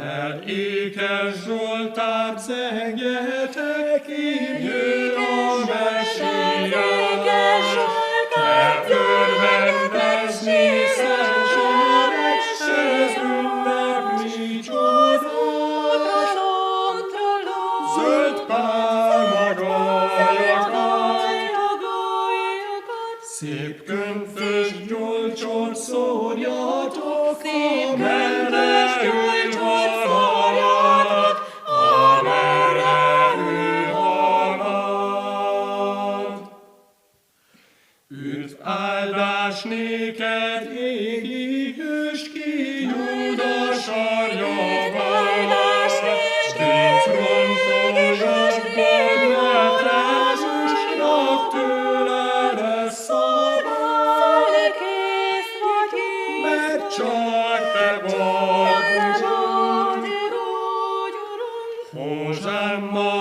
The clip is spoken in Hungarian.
Mert ékes Zsoltárt zengetek, hívjön a Messiát, mert örvendezni szent sereg, ez ünnepli csodát. Zöld pálmagolyakat, szép könfös gyolcsot szórjatok, amerre ő halad, amerre ő halad. Üdv áldás néked, égi hős, ki Júda sarjában, Dincrontózsas bőrmet Jézusnak tőle lesz szabad, mert csak te vagy, Uram. Hozsanna